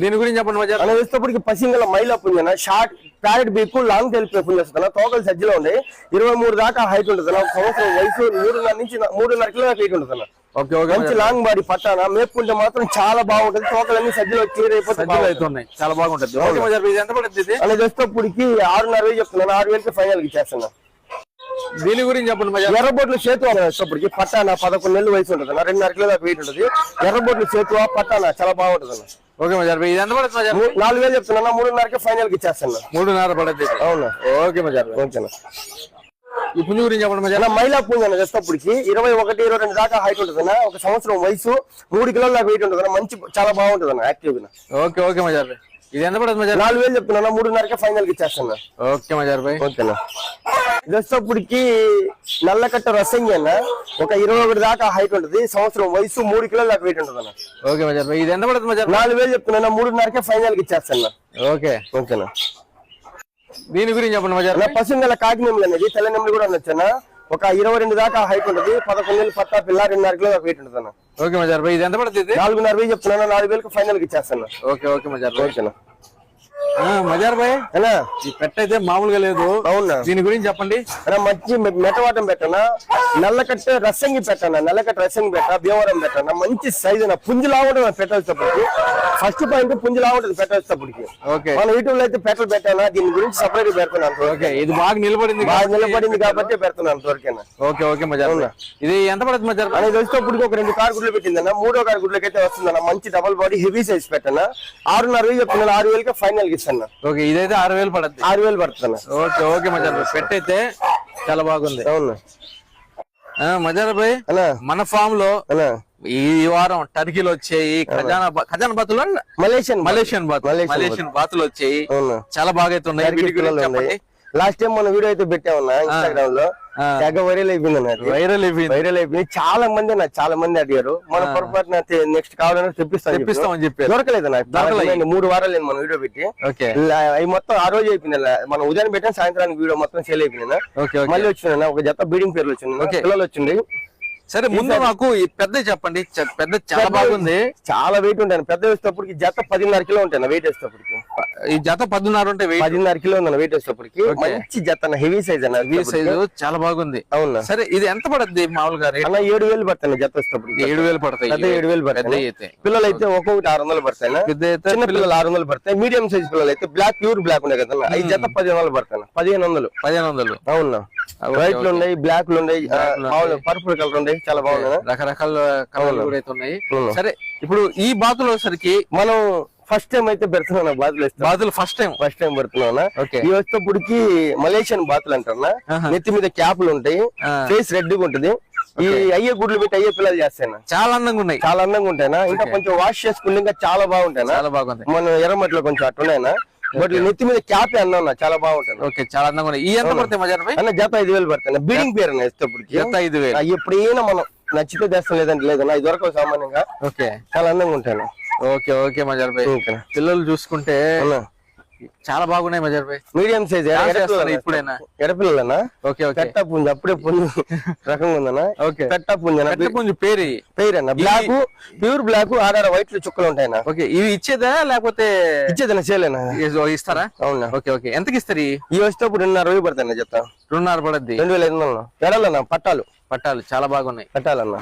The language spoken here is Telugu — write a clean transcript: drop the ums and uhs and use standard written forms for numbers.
దీని గురించి చెప్పండి మజార్. అలా వేసేటప్పటికి పసింగల మైలా పుంజన షార్ట్ ప్యారెట్ బీకు లాంగ్ టెల్ పుంజ వస్తుంది. తోకలు సజ్జలో ఉండే 23 దాకా హైట్ ఉంటుంది. సంవత్సరం వయసు 3.5 నుంచి 3.5 కిలో దాకా హైట్ ఉంటుంది. Okay okay. మంచి లాంగ్ బాడీ పట్టాన మేపుకుంటే మాత్రం చాలా బాగుంటది. తోకలన్నీ సజ్జలో క్లియర్ అయిపోతుంది. చాలా బాగుంటది. ఓకే మజార్, ఇది ఎంత పడుతుంది? అలా వేసేటప్పటికి 6.5 చెప్తున్నాను. 6,000 ఫైనల్ కి ఇచ్చేస్తున్నా. దీని గురించి చెప్పండి మజార్. ఎర్రబొట్లు చేతువ వేసేటప్పటికి పట్టాన 11 నెలలు వయసు ఉంటుంది. 2.5 కిలో దాకా వెయిట్ ఉంటుంది. ఎర్రబొట్లు చేతువ పట్టాన చాలా బాగుంటుంది. ఓకే మజార్, ఇది ఎంత పడుతుంది మజార్? 4,000 చెప్తున్నా. 3.5 ఫైనల్ కి ఇచ్చేస్తున్నా. 3.5 పడుతుంది. అవునా? ఓకే మజార్. ఓకేనా. ఈ పుంజు గురించి చెప్పండి మజార్. మైలా పుంజు అన్న చేసేటప్పటికి 21-22 దాకా హైట్ ఉంటుంది. ఒక సంవత్సరం వయసు 3 కిలోల దాకా వెయిట్ ఉంటుంది. మంచి చాలా బాగుంటుంది అన్న యాక్టివ్ గా. ఓకే ఓకే మజార్, ఇది ఎంత పడుతుంది మజార్? 4,000 చెప్తున్నా. 3.5 ఫైనల్ కి ఇచ్చేస్తున్నా. ఓకే మజార్ భాయ్. ఓకేనా. చేసేటప్పటికి నల్లకట్ట రసంగి అన్న ఒక 21 దాకా హైట్ ఉంటుంది. సంవత్సరం వయసు 3 కిలోల దాకా వెయిట్ ఉంటుంది అన్న. ఓకే మజార్ భాయ్, ఇది ఎంత పడుతుంది మజార్? 4,000 చెప్తున్నా. 3.5 ఫైనల్ కి ఇచ్చేస్తున్నా. ఓకే ఓకేనా. దీని గురించి చెప్పండి మజార్. పసింగల కాకినెమ్మలు అనేది తెల్ల నెమ్మలు కూడా ఉండొచ్చా. ఒక 22 దాకా హైట్ ఉంటుంది. 11 నెలలు పట్టా పిల్ల 2.5 కిలో దాకా వెయిట్ ఉంటుంది అన్న. ఓకే మజార్ భాయ్, ఇది ఎంత పడుతుంది? 4.5 చెప్తున్నా. 4,000 ఫైనల్ కి ఇచ్చేస్తున్నా. Okay okay Mazhar. ఓకేనా. మజార్ భాయ్, ఈ పెట్ట అయితే మామూలుగా లేదు. అవునా? దీని గురించి చెప్పండి. మంచి మెటవాటం పెట్టనా, నల్లకట్ట రసంగి పెట్టనా, నల్లకట్ట రసంగి పెట్ట, భీమవరం పెట్టనా. మంచి సైజు పుంజు లావుంటుంది పెట్టేటప్పటికి. ఫస్ట్ పాయింట్ పుంజు లావుంటుంది పెట్టేటప్పటికి. ఓకే, మన యూట్యూబ్ లో అయితే పెట్టలు పెట్టానా. దీని గురించి సపరేట్ పెడుతున్నాను. ఓకే, ఇది బాగా నిలబడింది కాబట్టి పెడుతున్నాను అంతవరకేనా. ఓకే ఓకే మజార్, ఇది ఎంత పడుతుంది మజార్? అనేది వచ్చేటప్పటికి ఒక 2 కారు గుడ్లు పెట్టిందన్న. 3వ కారు గుడ్లకి అయితే వస్తుందన్న. మంచి డబల్ బాడీ హెవీ సైజ్ పెట్టనా. 6.5 చెప్తున్నాను. 6,000 ఫైనల్ కి ఇస్తాను. ఓకే, ఇదైతే 6,000 పడుతుంది. 6,000 పడుతున్నా. ఓకే ఓకే మజార్, పెట్టయితే చాలా బాగుంది. అవును మజార్ భాయ్, మన ఫామ్ లో ఈ వారం టర్కీలు వచ్చాయి. ఖజానా బాతులు, మలేషియన్ బాతులు వచ్చాయి. చాలా బాగా అయితే ఉన్నాయి. లాస్ట్ టైం మన వీడియో అయితే పెట్టామన్నా ఇన్స్టాగ్రామ్ లో. తెగ వైరల్ అయిపోయింది. చాలా మంది అడిగారు. మన పొరపాటున నెక్స్ట్ కావాలని తెప్పిస్తామని చెప్పి దొరకలేదు. నాకు 3 వారాలు మన వీడియో పెట్టి. అవి మొత్తం ఆ రోజు అయిపోయింది. మనం ఉదయం పెట్టాం, సాయంత్రానికి వీడియో మొత్తం సేల్ అయిపోయింది. మళ్ళీ వచ్చింది ఒక జత బీడింగ్ పేర్లు వచ్చింది. పిల్లలు వచ్చింది. సరే, ముందు నాకు ఈ పెద్ద చెప్పండి. పెద్ద చాలా బాగుంది. చాలా వెయిట్ ఉంటాను. పెద్ద వేసేటప్పటికి జత 10.5 కిలో ఉంటాను వెయిట్ వేసేటప్పటికి. ఈ జత 10.5 ఉంటే 10.5 కిలో ఉందన్న వెయిట్ వేసేటప్పటికి. మంచి జత హెవీ సైజ్ అన్న. హెవీ సైజ్ చాలా బాగుంది. అవునా? సరే, ఇది ఎంత పడుతుంది మామూలుగా? అన్న 7,000 పడతాను జత వేసేటప్పటికి. 7,000 పడతాయి. 7,000 పడతాయి. పిల్లలు అయితే ఒక్కొక్కటి 600 పడతాయి. చిన్న పిల్లలు 600 పడతాయి. మీడియం సైజ్ పిల్లలు అయితే బ్లాక్, ప్యూర్ బ్లాక్ ఉన్నాయి కదా. ఈ జత 1,500 పడతాను. 1,500. అవునా? వైట్ లు ఉన్నాయి, బ్లాక్ లు ఉన్నాయి, పర్పుల్ కలర్ ఉన్నాయి. చాలా బాగున్నాయి. రకరకాల కలర్లు కూడా అయితే ఉన్నాయి. సరే, ఇప్పుడు ఈ బాతులు వచ్చేసరికి మనం ఫస్ట్ టైం అయితే పెడుతున్నా. బాతులు ఫస్ట్ టైం పెడుతున్నా. ఈ వచ్చేటప్పటికి మలేషియన్ బాతులు అంటున్నా. నెత్తి మీద క్యాప్లు ఉంటాయి. ఫేస్ రెడ్ గా ఉంటది. ఈ అయ్యే గుడ్లు పెట్టి అయ్యే పిల్లలు చేస్తాను. చాలా అందంగా ఉంటాయినా. ఇంకా కొంచెం వాష్ చేసుకుంటే ఇంకా చాలా బాగుంటాయి. చాలా బాగుంది. మన ఎర్రమట్లో కొంచెం అట్టున్నాయినా. బట్ నెత్తి మీద క్యాప్ అన్నా చాలా బాగుంటుంది. ఓకే, చాలా అందంగా ఉన్నాయి. ఈ ఎంత పడతాయి మజార్ భాయ్? అన్న జత 5,000 పడతాయి. బీడింగ్ పేరు అన్న ఇష్టపడికి జత 5,000. ఎప్పుడైనా మనం నచ్చితే చేస్తాం, లేదంటే లేదన్నా. ఇది దొరకవు సామాన్యంగా. ఓకే, చాలా అందంగా ఉంటాయి. ఓకే ఓకే మజార్ భాయ్, పిల్లలు చూసుకుంటే చాలా బాగున్నాయి మజార్ భాయ్. మీడియం సైజ్ ఇప్పుడైనా ఎడపిల్లలన్నా. Okay okay. పెట్ట పుంజు అప్పుడే పుంజు రకంగా ఉందన్నా. ఓకే, పెట్ట పుంజు పేరన్న. బ్లాక్, ప్యూర్ బ్లాక్, 6 వైట్ చుక్కలు ఉంటాయినా. ఓకే, ఇవి ఇచ్చేదా లేకపోతే ఇచ్చేదన్నా? చేయలేనా? ఇస్తారా? అవునా? Okay okay. ఎంతకి ఇస్తారు? ఈ వచ్చేటప్పుడు 2,500 పడతాయి చెప్తా. 2,500 పడద్ది. 2,500 ఎడలన్నా. పట్టాలు చాలా బాగున్నాయి. పట్టాలన్నా.